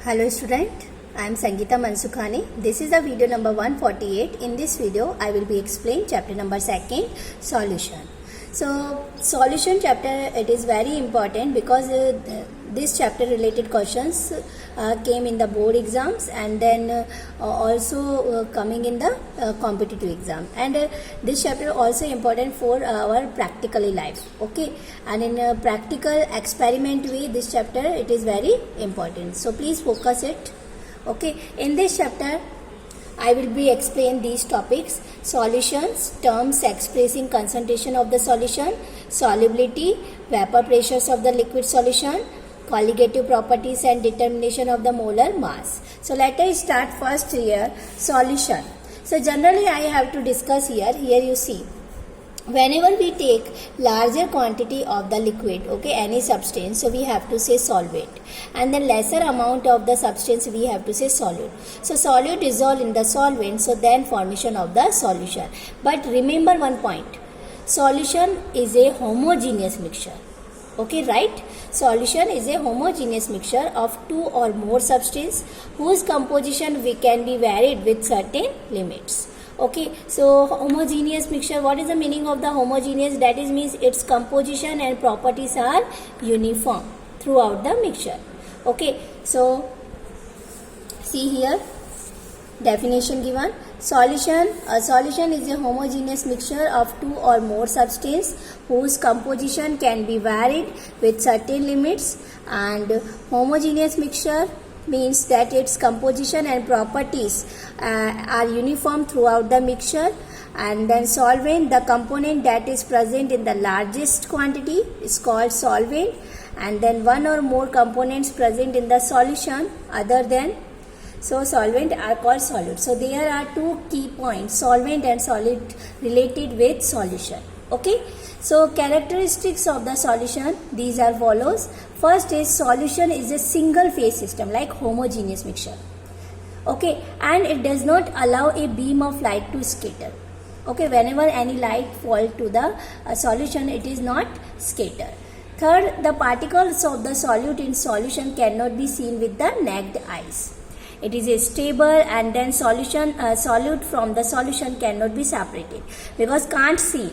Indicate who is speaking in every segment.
Speaker 1: Hello student, I am Sangeeta Mansukhani. This is the video number 148. In this video, I will be explaining chapter number 2, solution. So, solution chapter, it is very important because this chapter related questions came in the board exams and then also coming in the competitive exam, and this chapter also important for our practically life. Okay, and in practical experiment way, this chapter it is very important, so please focus it. Okay, in this chapter I will be explain these topics: solutions, terms expressing concentration of the solution, solubility, vapor pressures of the liquid solution, colligative properties and determination of the molar mass. So let us start first here, solution. So generally I have to discuss here you see, whenever we take larger quantity of the liquid, okay, any substance, so we have to say solvent, and then lesser amount of the substance we have to say solute. So solute dissolve in the solvent, so then formation of the solution. But remember one point, solution is a homogeneous mixture. Okay, right? Solution is a homogeneous mixture of two or more substances whose composition can be varied with certain limits. Okay, so homogeneous mixture, what is the meaning of the homogeneous? That is means its composition and properties are uniform throughout the mixture. Okay, so see here, definition given. A solution is a homogeneous mixture of two or more substances whose composition can be varied with certain limits, and homogeneous mixture means that its composition and properties are uniform throughout the mixture. And then solvent, the component that is present in the largest quantity is called solvent, and then one or more components present in the solution other than solvent are called solute. So there are two key points, solvent and solute, related with solution. Okay, so characteristics of the solution, these are follows. First is solution is a single phase system like homogeneous mixture. Okay, and it does not allow a beam of light to scatter. Okay, whenever any light fall to the solution, it is not scatter. Third, the particles of the solute in solution cannot be seen with the naked eyes. It is a stable, and then solute from the solution cannot be separated because can't see,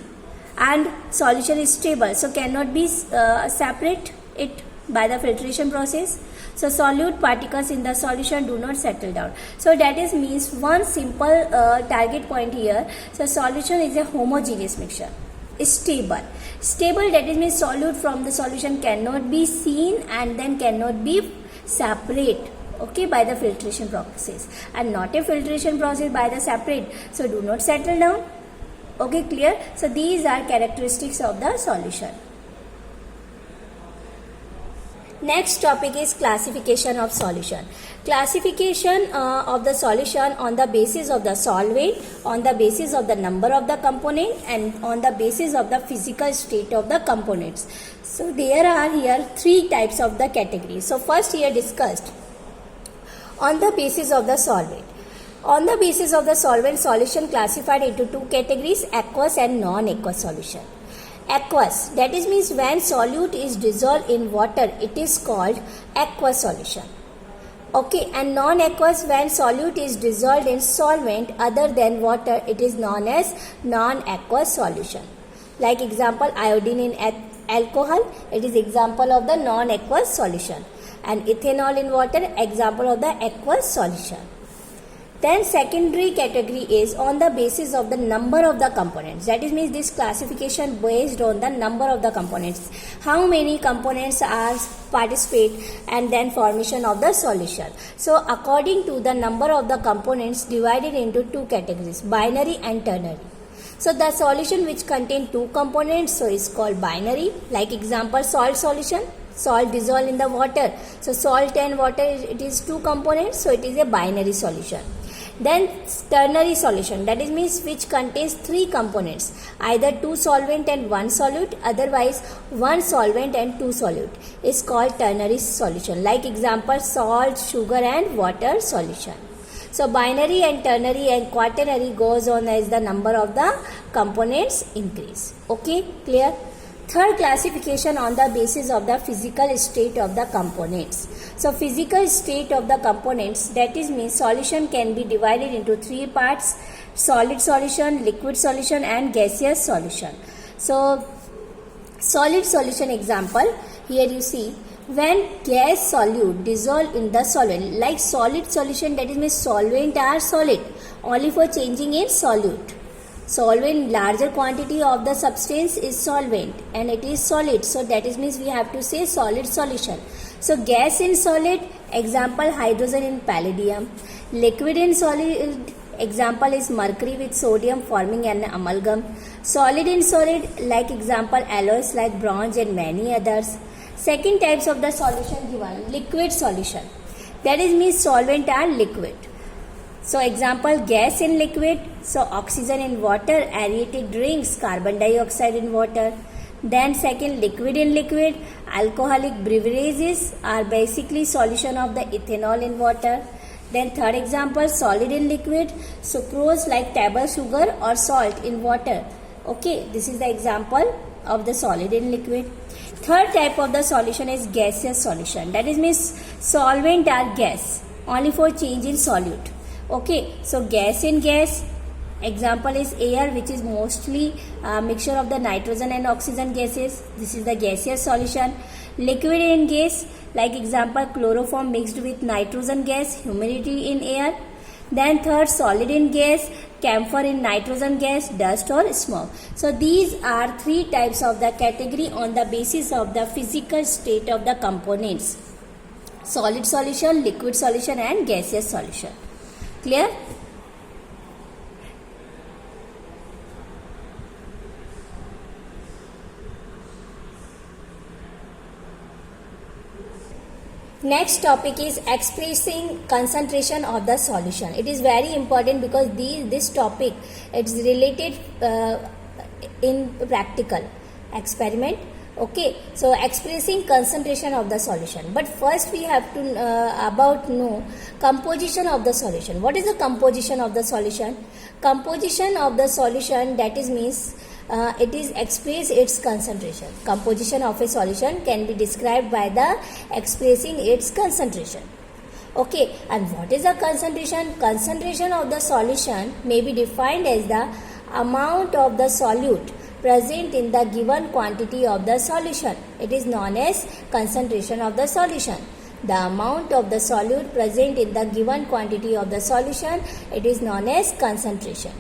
Speaker 1: and solution is stable, so cannot be separate it by the filtration process. So solute particles in the solution do not settle down. So that is means one simple target point here. So solution is a homogeneous mixture, stable, that is means solute from the solution cannot be seen and then cannot be separate, okay, by the filtration process, and not a filtration process by the separate, so do not settle down. Okay, clear? So these are characteristics of the solution. Next topic is classification of solution. Classification of the solution on the basis of the solvent, on the basis of the number of the component, and on the basis of the physical state of the components. So there are here three types of the categories. So first here discussed on the basis of the solvent. On the basis of the solvent, solution classified into two categories, aqueous and non-aqueous solution. Aqueous, that is means when solute is dissolved in water, it is called aqueous solution. Okay, and non-aqueous, when solute is dissolved in solvent other than water, it is known as non-aqueous solution. Like example, iodine in alcohol, it is example of the non-aqueous solution, and ethanol in water, example of the aqueous solution. Then secondary category is on the basis of the number of the components. That is means this classification based on the number of the components. How many components are participate, and then formation of the solution. So according to the number of the components divided into two categories, binary and ternary. So the solution which contain two components, so is called binary. Like example, salt solution, salt dissolved in the water. So salt and water, it is two components, so it is a binary solution. Then ternary solution, that is means which contains three components, either two solvent and one solute, otherwise one solvent and two solute, is called ternary solution. Like example, salt, sugar and water solution. So binary and ternary and quaternary goes on as the number of the components increase. Okay, clear? Third, classification on the basis of the physical state of the components. So physical state of the components, that is means solution can be divided into three parts: solid solution, liquid solution and gaseous solution. So solid solution example, here you see, when gas solute dissolve in the solvent, like solid solution, that is means solvent are solid only for changing in solute. Solvent, larger quantity of the substance is solvent and it is solid, so that is means we have to say solid solution. So gas in solid, example hydrogen in palladium. Liquid in solid, example is mercury with sodium forming an amalgam. Solid in solid, like example alloys like bronze and many others. Second types of the solution given, liquid solution, that is means solvent are liquid. So example gas in liquid, so oxygen in water, aeratic drinks, carbon dioxide in water. Then second, liquid in liquid, alcoholic beverages are basically solution of the ethanol in water. Then third example, solid in liquid, sucrose like table sugar or salt in water. Okay, this is the example of the solid in liquid. Third type of the solution is gaseous solution, that is means solvent are gas only for change in solute. Okay, so gas in gas, example is air, which is mostly a mixture of the nitrogen and oxygen gases. This is the gaseous solution. Liquid in gas, like example chloroform mixed with nitrogen gas, humidity in air. Then third, solid in gas, camphor in nitrogen gas, dust or smoke. So these are three types of the category on the basis of the physical state of the components: solid solution, liquid solution and gaseous solution. Clear? Next topic is expressing concentration of the solution. It is very important because this topic it's related in practical experiment. Okay, so expressing concentration of the solution. But first we have to know composition of the solution. What is the composition of the solution? Composition of the solution, that is means it is express its concentration. Composition of a solution can be described by the expressing its concentration. Okay, and what is the concentration? Concentration of the solution may be defined as the amount of the solute present in the given quantity of the solution. It is known as concentration of the solution. The amount of the solute present in the given quantity of the solution, it is known as concentration.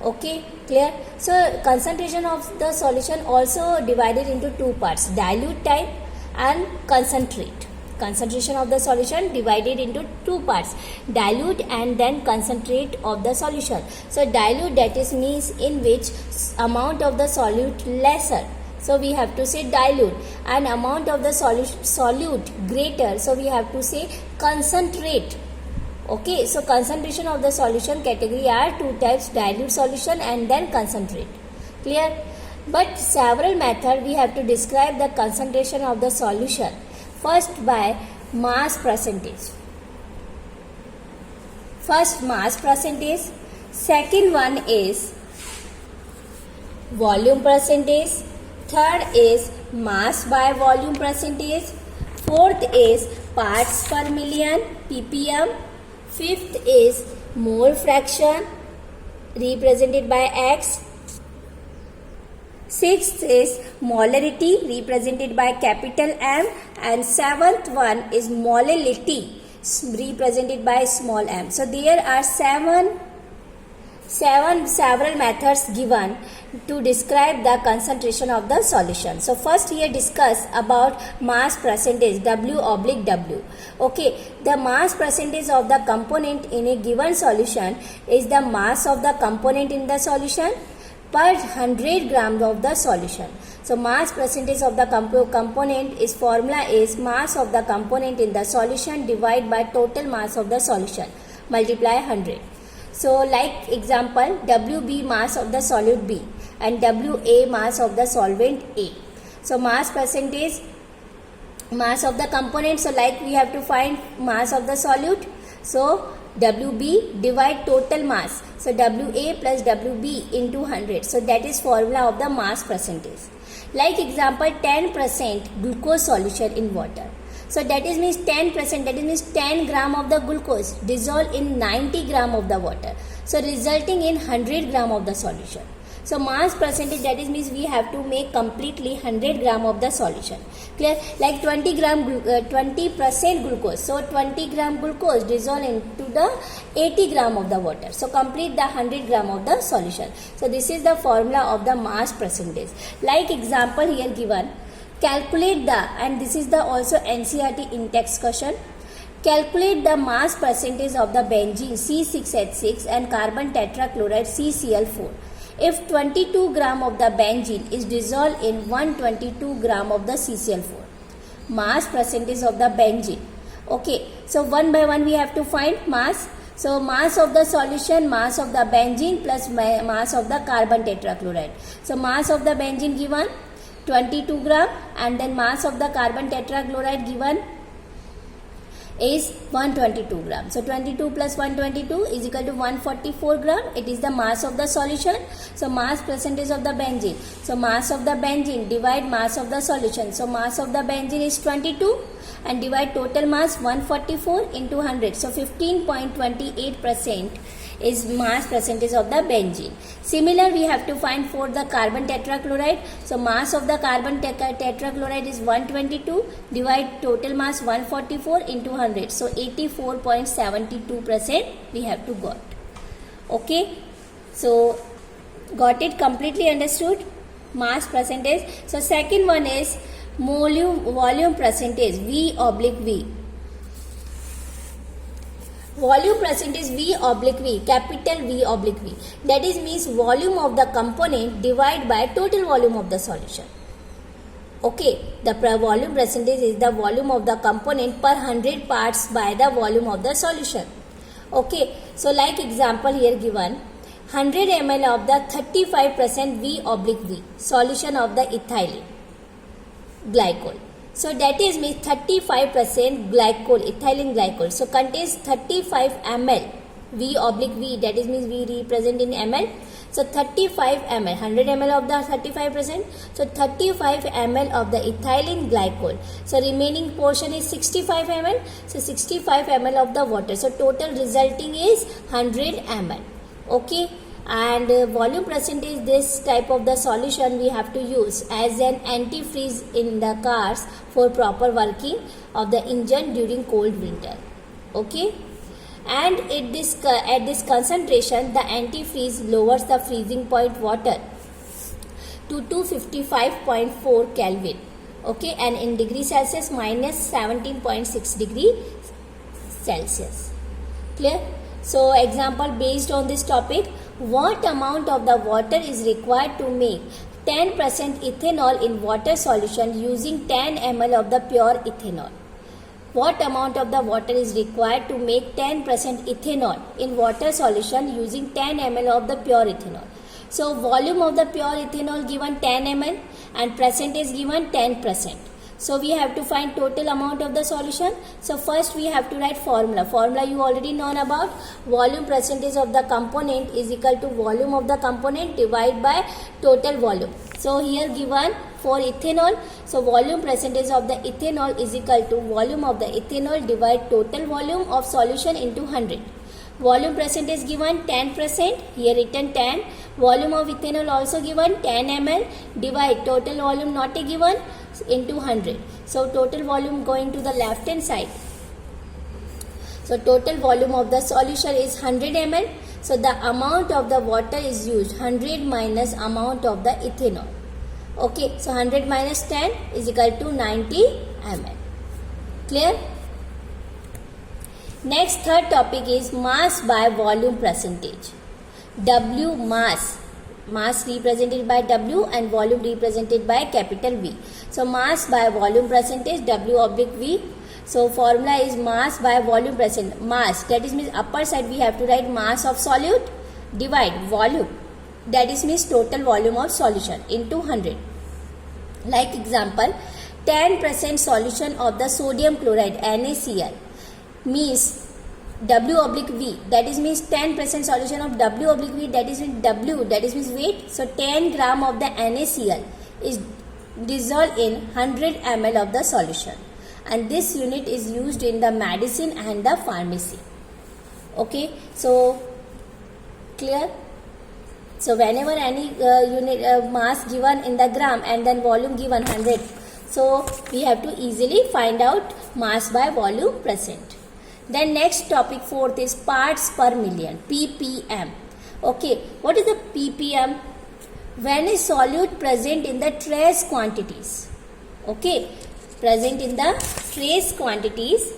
Speaker 1: Okay, clear? So concentration of the solution also divided into two parts: dilute type and concentrate. Concentration of the solution divided into two parts: dilute and then concentrate of the solution. So dilute, that is means in which amount of the solute lesser, so we have to say dilute, and amount of the solute greater, so we have to say concentrate. Okay, so concentration of the solution category are two types: dilute solution and then concentrate. Clear? But several methods we have to describe the concentration of the solution. First, by mass percentage. First, mass percentage. Second one is volume percentage. Third is mass by volume percentage. Fourth is parts per million, ppm. Fifth is mole fraction, represented by X. Sixth is molarity, represented by capital M, and seventh one is molality, represented by small m. So there are several methods given to describe the concentration of the solution. So first here discuss about mass percentage, W/W. Okay, the mass percentage of the component in a given solution is the mass of the component in the solution per 100 grams of the solution. So mass percentage of the component is formula is mass of the component in the solution divided by total mass of the solution multiply 100. So like example, WB mass of the solute B and WA mass of the solvent A. So mass percentage, mass of the component, so like we have to find mass of the solute. So WB divide total mass. So WA plus WB into 100. So that is formula of the mass percentage. Like example, 10% glucose solution in water. So that is means 10%, that is means 10 gram of the glucose dissolved in 90 gram of the water. So resulting in 100 gram of the solution. So mass percentage, that is means we have to make completely 100 gram of the solution. Clear? Like 20% glucose. So 20 gram glucose dissolved into the 80 gram of the water. So complete the 100 gram of the solution. So this is the formula of the mass percentage. Like example here given. Calculate the, and this is the also NCERT in-text question. Calculate the mass percentage of the benzene C6H6 and carbon tetrachloride CCl4. If 22 gram of the benzene is dissolved in 122 gram of the CCl4. Mass percentage of the benzene. Okay, so one by one we have to find mass. So mass of the solution, mass of the benzene plus mass of the carbon tetrachloride. So mass of the benzene given 22 gram and then mass of the carbon tetrachloride given is 122 gram. So 22 plus 122 is equal to 144 gram. It is the mass of the solution. So mass percentage of the benzene. So mass of the benzene divide mass of the solution. So mass of the benzene is 22 and divide total mass 144 into 100. So 15.28% is mass percentage of the benzene. Similar we have to find for the carbon tetrachloride. So mass of the carbon tetrachloride is 122 divide total mass 144 into 100. So 84.72% we have to got. Okay. So got it, completely understood? Mass percentage. So second one is volume percentage V/V. Volume percentage V/V, capital V/V. That is means volume of the component divided by total volume of the solution. Okay, the volume percentage is the volume of the component per 100 parts by the volume of the solution. Okay, so like example here given, 100 ml of the 35% V/V solution of the ethylene glycol. So that is means 35% glycol, ethylene glycol. So contains 35 ml V/V. That is means we represent in ml. So 35 ml, 100 ml of the 35%. So 35 ml of the ethylene glycol. So remaining portion is 65 ml. So 65 ml of the water. So total resulting is 100 ml. Okay. And volume percentage, this type of the solution we have to use as an antifreeze in the cars for proper working of the engine during cold winter. Okay, and at this concentration the antifreeze lowers the freezing point water to 255.4 Kelvin. Okay, and in degree Celsius minus 17.6 degree Celsius. Clear? So example based on this topic. What amount of the water is required to make 10% ethanol in water solution using 10 ml of the pure ethanol? What amount of the water is required to make 10% ethanol in water solution using 10 ml of the pure ethanol? So volume of the pure ethanol given 10 ml and percentage given 10%. So we have to find total amount of the solution. So first we have to write formula. Formula you already known about. Volume percentage of the component is equal to volume of the component divided by total volume. So here given for ethanol. So volume percentage of the ethanol is equal to volume of the ethanol divide total volume of solution into 100. Volume percentage given 10%. Here written 10. Volume of ethanol also given 10 ml. Divide total volume not given into 100. So total volume going to the left hand side. So total volume of the solution is 100 ml. So the amount of the water is used 100 minus amount of the ethanol. Okay, so 100 minus 10 is equal to 90 ml. Clear? Next third topic is mass by volume percentage. W mass. Mass represented by W and volume represented by capital V. So mass by volume percentage W/V. So formula is mass by volume percent. Mass, that is means upper side we have to write mass of solute divide volume. That is means total volume of solution into 100. Like example, 10% solution of the sodium chloride NaCl means W/V, that is means 10% solution of W/V, that is means W, that is means weight. So 10 gram of the NaCl is dissolved in 100 ml of the solution. and this unit is used in the medicine and the pharmacy. Okay, so clear? So whenever any unit mass given in the gram and then volume given 100, so we have to easily find out mass by volume present. Then next topic, fourth, is parts per million, ppm. Okay, what is the ppm? When a solute present in the trace quantities. Okay, present in the trace quantities.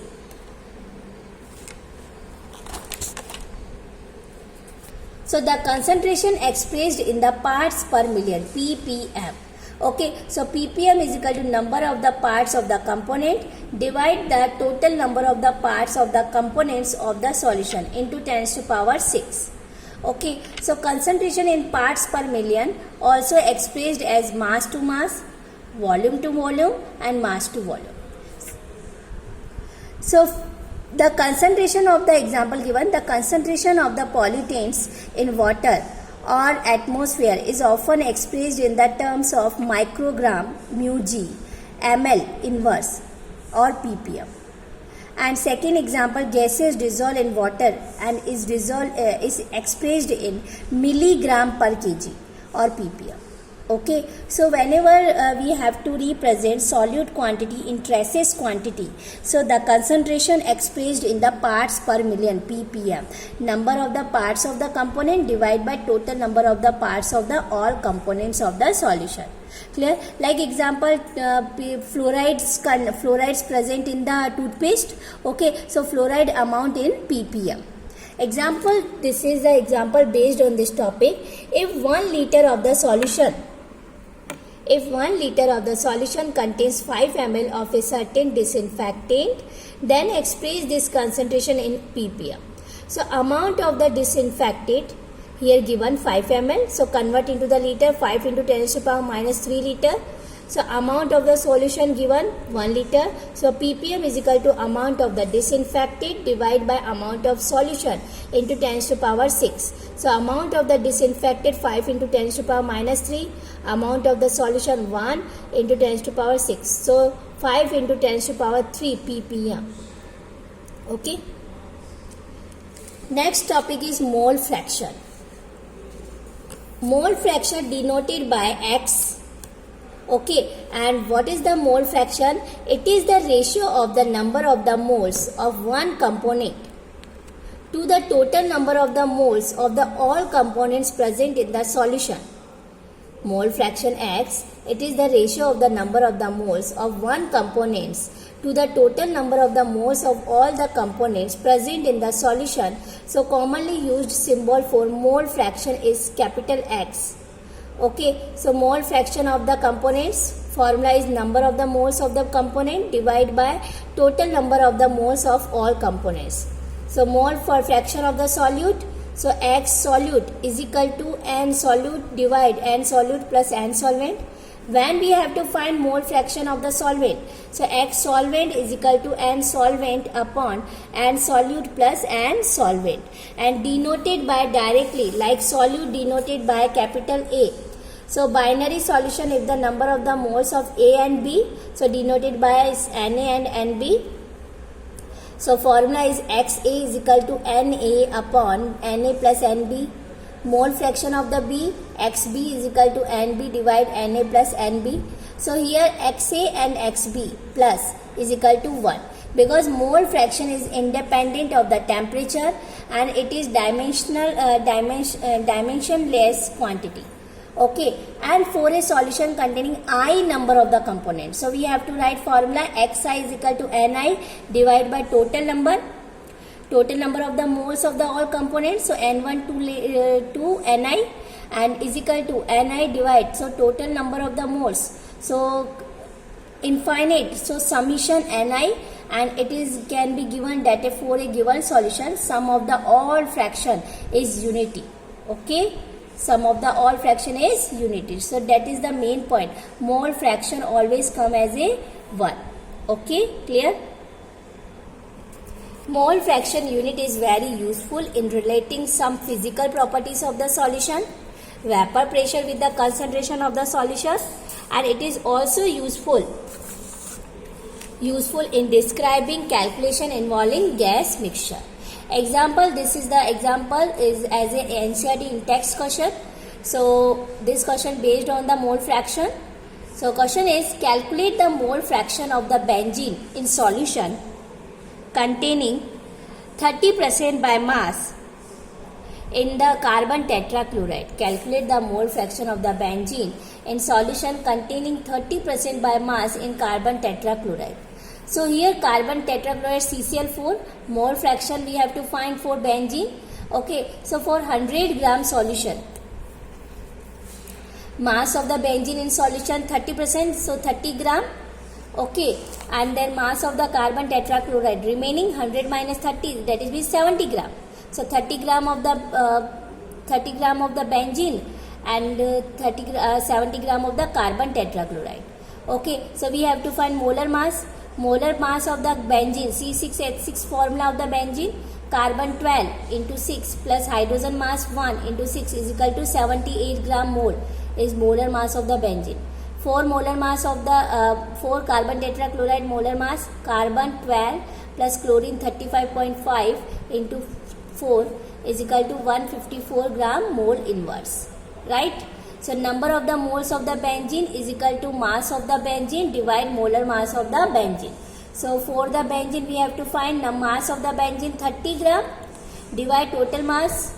Speaker 1: So the concentration expressed in the parts per million, ppm. Okay, so ppm is equal to number of the parts of the component, divide the total number of the parts of the components of the solution into 10 to the power 6. Okay, so concentration in parts per million also expressed as mass to mass, volume to volume, and mass to volume. So the concentration of the example given, the concentration of the pollutants in water or atmosphere is often expressed in the terms of microgram, μg, ml inverse or ppm. And second example, gases dissolve in water and is expressed in milligram per kg or ppm. Okay, so whenever we have to represent solute quantity in traces quantity, so the concentration expressed in the parts per million, ppm, number of the parts of the component divided by total number of the parts of the all components of the solution. Clear? Like example, fluorides present in the toothpaste. Okay, so fluoride amount in ppm. Example, this is the example based on this topic. If 1 liter of the solution contains 5 ml of a certain disinfectant, then express this concentration in ppm. So amount of the disinfectant here given 5 ml, so convert into the liter, 5 into 10 to the power minus 3 liter. So amount of the solution given 1 liter, so ppm is equal to amount of the disinfectant divided by amount of solution into 10 to the power 6. So amount of the disinfectant 5 into 10 to the power minus 3, amount of the solution 1 into 10 to the power 6. So 5 into 10 to the power 3 ppm. Okay. Next topic is mole fraction. Mole fraction denoted by X. Okay, and what is the mole fraction? It is the ratio of the number of the moles of one component to the total number of the moles of the all components present in the solution. Mole fraction X, it is the ratio of the number of the moles of one components to the total number of the moles of all the components present in the solution. So commonly used symbol for mole fraction is capital X. Okay, so mole fraction of the components, formula is number of the moles of the component divided by total number of the moles of all components. So mole for fraction of the solute, so X solute is equal to N solute divide N solute plus N solvent. When we have to find mole fraction of the solvent, so X solvent is equal to N solvent upon N solute plus N solvent, and denoted by directly like solute denoted by capital A. So binary solution, if the number of the moles of A and B, so denoted by Na and Nb. So formula is Xa is equal to Na upon Na plus Nb. Mole fraction of the B, Xb is equal to Nb divide Na plus Nb. So here Xa and Xb plus is equal to 1, because mole fraction is independent of the temperature and it is dimensionless quantity. Okay, and for a solution containing I number of the components, so we have to write formula Xi is equal to Ni divided by total number of the moles of the all components, so N1 to Ni, and is equal to Ni divide, so total number of the moles, so infinite, so summation Ni, and it is can be given that for a given solution sum of the all fraction is unity. Okay, sum of the all fraction is unity. So that is the main point. Mole fraction always come as a 1. Okay, clear? Mole fraction unit is very useful in relating some physical properties of the solution, vapor pressure with the concentration of the solution, and it is also useful useful in describing calculation involving gas mixture. Example, this is the example is as a NCERT in text question. So this question based on the mole fraction. So question is, calculate the mole fraction of the benzene in solution containing 30% by mass in the carbon tetrachloride. Calculate the mole fraction of the benzene in solution containing 30% by mass in carbon tetrachloride. So here carbon tetrachloride CCl4, mole fraction we have to find for benzene. Okay, so for 100 gram solution, mass of the benzene in solution 30%, so 30 gram. Okay, and then mass of the carbon tetrachloride remaining 100 minus 30, that is means 70 gram. So 30 gram of the benzene and 70 gram of the carbon tetrachloride. Okay, so we have to find molar mass. Molar mass of the benzene, C6H6 formula of the benzene, carbon 12 into 6 plus hydrogen mass 1 into 6 is equal to 78 gram mole is molar mass of the benzene. 4 molar mass of the 4 carbon tetrachloride molar mass, carbon 12 plus chlorine 35.5 into 4 is equal to 154 gram mole inverse, right? So number of the moles of the benzene is equal to mass of the benzene divide molar mass of the benzene. So for the benzene we have to find the mass of the benzene 30 gram divide total mass,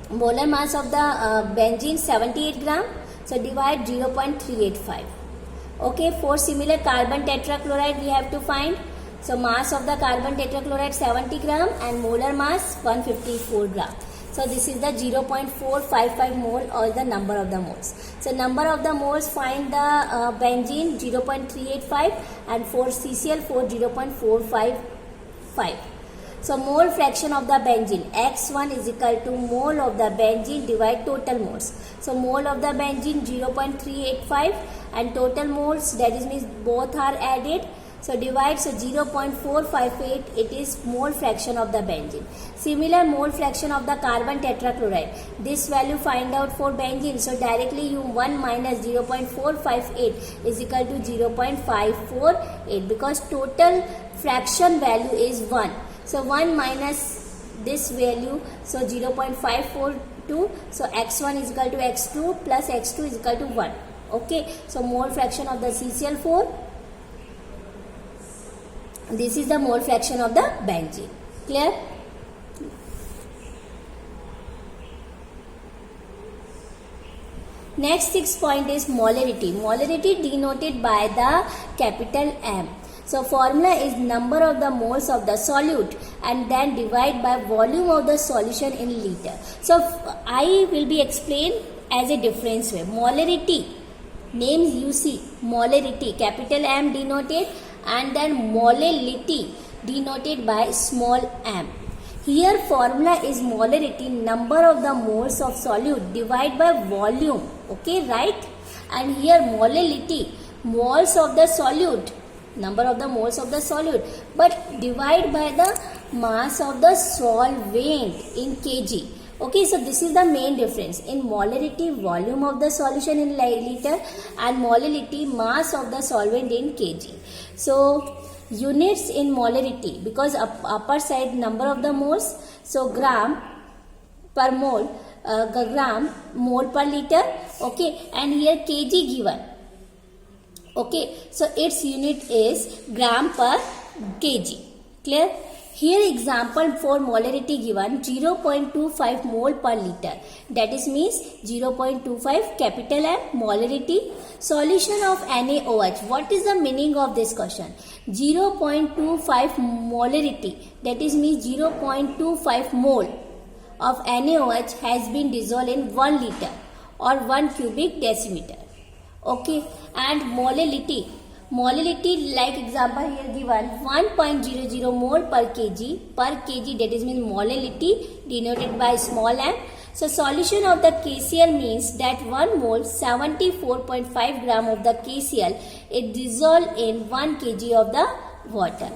Speaker 1: molar mass of the benzene 78 gram, so divide 0.385. Okay, for similar carbon tetrachloride we have to find, so mass of the carbon tetrachloride 70 gram and molar mass 154 gram. So this is the 0.455 mole or the number of the moles. So number of the moles, find the benzene 0.385 and for CCl4 0.455. So mole fraction of the benzene, X1 is equal to mole of the benzene divide total moles. So mole of the benzene 0.385 and total moles, that is means both are added. So divide, so 0.458, it is mole fraction of the benzene. Similar mole fraction of the carbon tetrachloride. This value find out for benzene. So directly you 1 minus 0.458 is equal to 0.548 because total fraction value is 1. So 1 minus this value, so 0.542. So x1 is equal to x2 plus x2 is equal to 1. Okay, so mole fraction of the CCl4. This is the mole fraction of the benzene. Clear? Next 6th point is molarity. Molarity denoted by the capital M. So formula is number of the moles of the solute and then divide by volume of the solution in liter. So I will be explained as a difference way. Molarity, names you see, molarity, capital M denoted, and then molality denoted by small m. Here formula is molarity, number of the moles of solute divide by volume. Okay, right? And here molality, moles of the solute, number of the moles of the solute, but divide by the mass of the solvent in kg. Okay, so this is the main difference in molarity, volume of the solution in liter, and molality, mass of the solvent in kg. So units in molarity, because upper side number of the moles, so gram per mole, gram mole per liter. Okay, and here kg given. Okay, so its unit is gram per kg. Clear? Here example for molarity given 0.25 mole per liter, that is means 0.25 capital M molarity. Solution of NaOH. What is the meaning of this question? 0.25 molarity, that is means 0.25 mole of NaOH has been dissolved in 1 liter or 1 cubic decimeter. Okay, and molality. Molality, like example here given 1.00 mole per kg, that is means molality denoted by small m. So solution of the KCl means that 1 mole 74.5 gram of the KCl is dissolved in 1 kg of the water.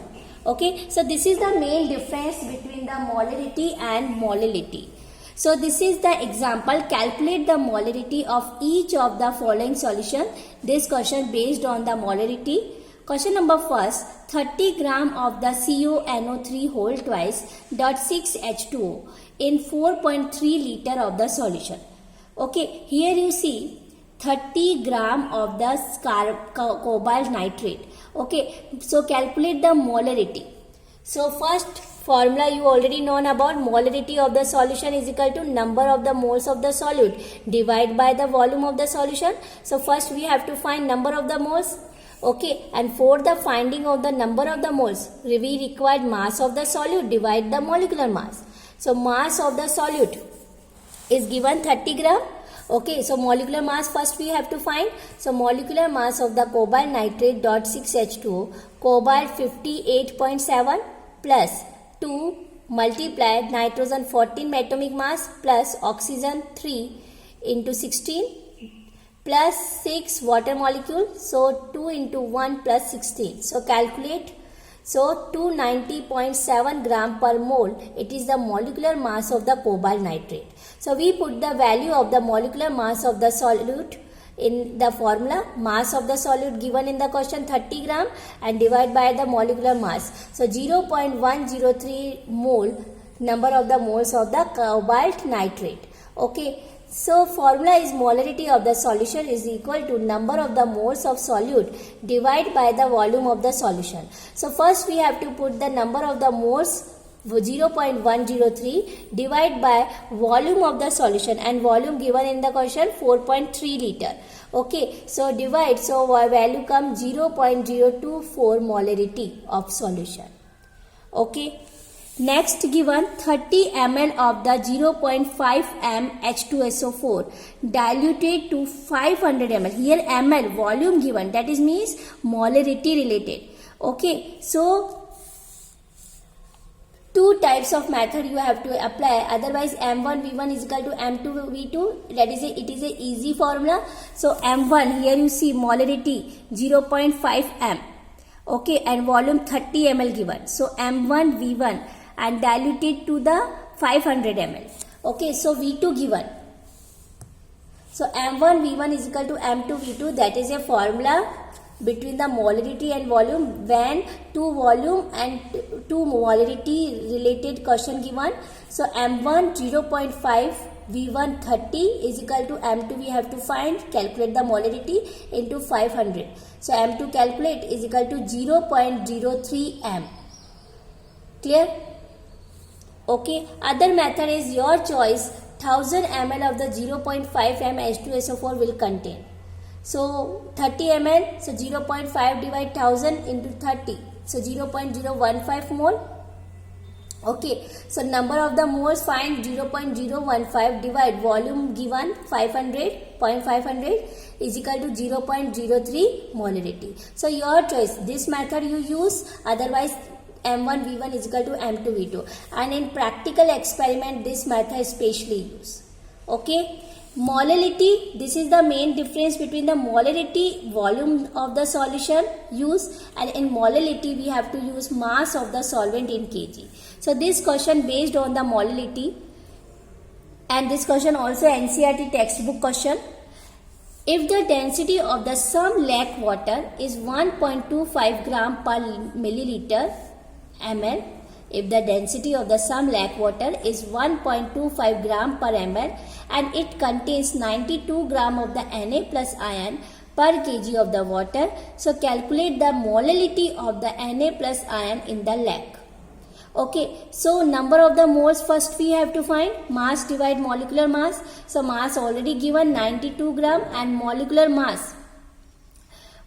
Speaker 1: Okay, so this is the main difference between the molarity and molality. So this is the example. Calculate the molarity of each of the following solution. This question based on the molarity. Question number first, 30 gram of the CuNO3 whole twice dot 6 H2O in 4.3 liter of the solution. Okay, here you see 30 gram of the cobalt nitrate. Okay, so calculate the molarity. So first formula you already known about, molarity of the solution is equal to number of the moles of the solute divided by the volume of the solution. So first we have to find number of the moles. Okay, and for the finding of the number of the moles, we required mass of the solute divide the molecular mass. So mass of the solute is given 30 gram. Okay, so molecular mass first we have to find. So molecular mass of the cobalt nitrate dot 6 H2O, cobalt 58.7 plus 2 multiply nitrogen 14 atomic mass plus oxygen 3 into 16 plus 6 water molecule. So 2 into 1 plus 16. So calculate. So 290.7 gram per mole, it is the molecular mass of the cobalt nitrate. So we put the value of the molecular mass of the solute in the formula. Mass of the solute given in the question 30 gram and divide by the molecular mass. So 0.103 mole, number of the moles of the cobalt nitrate. Okay. So formula is molarity of the solution is equal to number of the moles of solute divided by the volume of the solution. So first we have to put the number of the moles 0.103 divided by volume of the solution, and volume given in the question 4.3 liter. Okay, so divide, so value comes 0.024 molarity of solution. Okay. Next given 30 ml of the 0.5 m H2SO4 diluted to 500 ml. Here ml volume given, that is means molarity related. Okay, so two types of method you have to apply, otherwise M1V1 is equal to M2V2, that is it is a easy formula. So M1, here you see molarity 0.5 m. Okay, and volume 30 ml given. So M1V1 and diluted to the 500 ml. Okay, so V2 given. So M1V1 is equal to M2V2, that is a formula between the molarity and volume when two volume and two molarity related question given. So M1 0.5, V1 30 is equal to M2, we have to find, calculate the molarity into 500. So M2 calculate is equal to 0.03 m. Clear? Okay, other method is your choice. 1000 ml of the 0.5 m H2SO4 will contain. So 30 ml, so 0.5 divide 1000 into 30. So 0.015 mole. Okay, so number of the moles find 0.015 divide volume given 0.500 is equal to 0.03 molarity. So your choice, this method you use, otherwise M1V1 is equal to M2V2, and in practical experiment this method is specially used. Okay, molality, this is the main difference between the molarity, volume of the solution use, and in molality we have to use mass of the solvent in kg. So this question based on the molality, and this question also NCERT textbook question. If the density of the some lake water is 1.25 gram per milliliter ml, if the density of the some lake water is 1.25 gram per ml and it contains 92 gram of the Na plus ion per kg of the water, so calculate the molality of the Na plus ion in the lake. Okay, so number of the moles first we have to find, mass divide molecular mass. So mass already given 92 gram and molecular mass.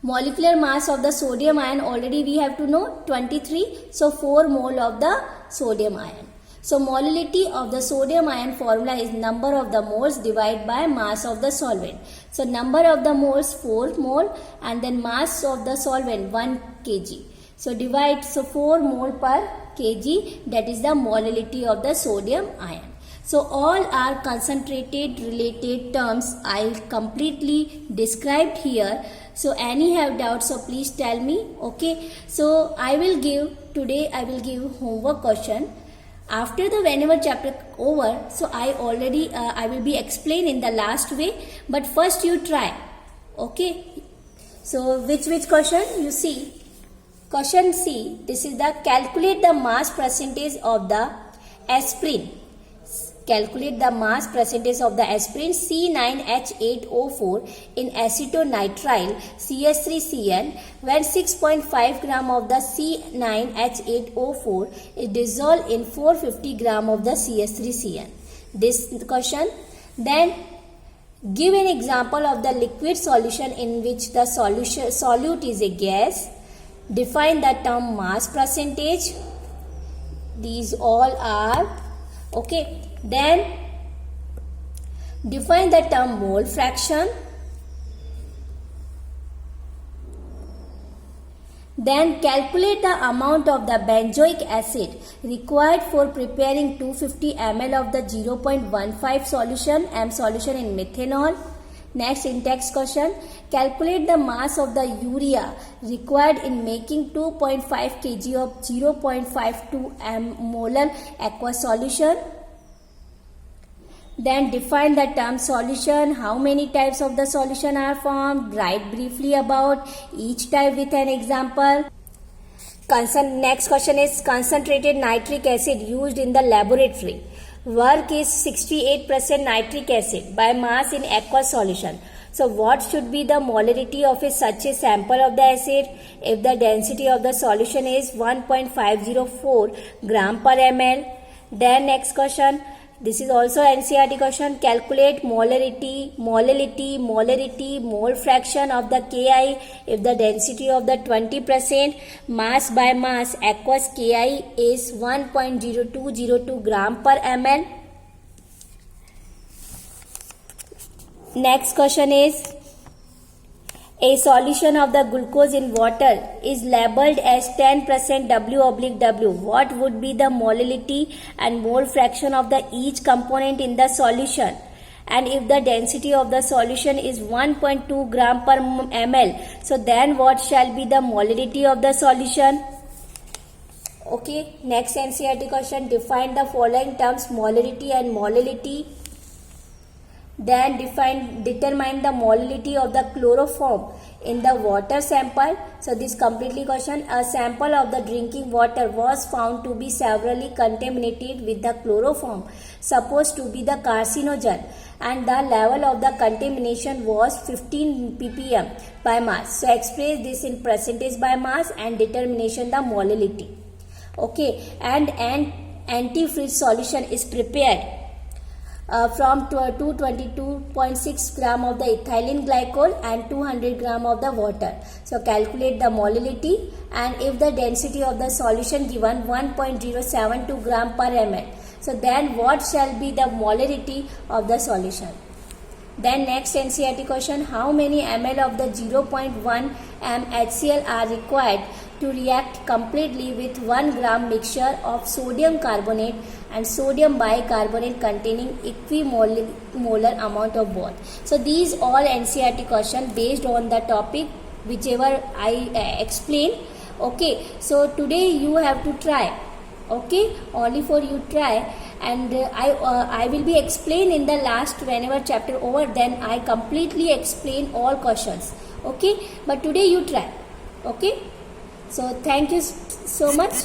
Speaker 1: Molecular mass of the sodium ion already we have to know 23. So 4 mole of the sodium ion. So molality of the sodium ion formula is number of the moles divided by mass of the solvent. So number of the moles 4 mole and then mass of the solvent 1 kg. So divide, so 4 mole per kg, that is the molality of the sodium ion. So all are concentrated related terms I completely described here. So any have doubts, so please tell me. Okay, so I will give homework question. After the whenever chapter over, so I will be explain in the last way, but first you try. Okay, so which question you see? Question C. This is the calculate the mass percentage of the aspirin. Calculate the mass percentage of the aspirin C9H8O4 in acetonitrile CS3Cl when 6.5 gram of the C9H8O4 is dissolved in 450 gram of the CS3Cl. This question. Then give an example of the liquid solution in which the solute is a gas. Define the term mass percentage. These all are okay. Then define the term mole fraction. Then calculate the amount of the benzoic acid required for preparing 250 ml of the 0.15 solution in methanol. Next in-text question. Calculate the mass of the urea required in making 2.5 kg of 0.52 molar aqueous solution. Then define the term solution. How many types of the solution are formed? Write briefly about each type with an example. Next question is concentrated nitric acid used in the laboratory. Work is 68% nitric acid by mass in aqueous solution. So what should be the molarity of such a sample of the acid? If the density of the solution is 1.504 gram per ml. Then next question. This is also NCERT question. Calculate molarity, mole fraction of the Ki if the density of the 20% mass by mass aqueous Ki is 1.0202 gram per ml. Next question is, a solution of the glucose in water is labeled as 10% W/W. What would be the molality and mole fraction of the each component in the solution? And if the density of the solution is 1.2 gram per ml, so then what shall be the molality of the solution? Okay, next NCERT question. Define the following terms molarity and molality. Then determine the molality of the chloroform in the water sample. So this completely question. A sample of the drinking water was found to be severely contaminated with the chloroform supposed to be the carcinogen, and the level of the contamination was 15 ppm by mass. So express this in percentage by mass and determination the molality. Okay, and an antifreeze solution is prepared from 222.6 gram of the ethylene glycol and 200 gram of the water. So calculate the molality, and if the density of the solution given 1.072 gram per ml, so then what shall be the molarity of the solution? Then next NCERT question. How many ml of the 0.1 m HCl are required to react completely with 1 gram mixture of sodium carbonate and sodium bicarbonate containing equimolar amount of both? So these all NCERT question based on the topic whichever I explain. Okay, so today you have to try. Okay, only for you try, and I will be explain in the last whenever chapter over, then I completely explain all questions. Okay, but today you try. Okay, so thank you so much.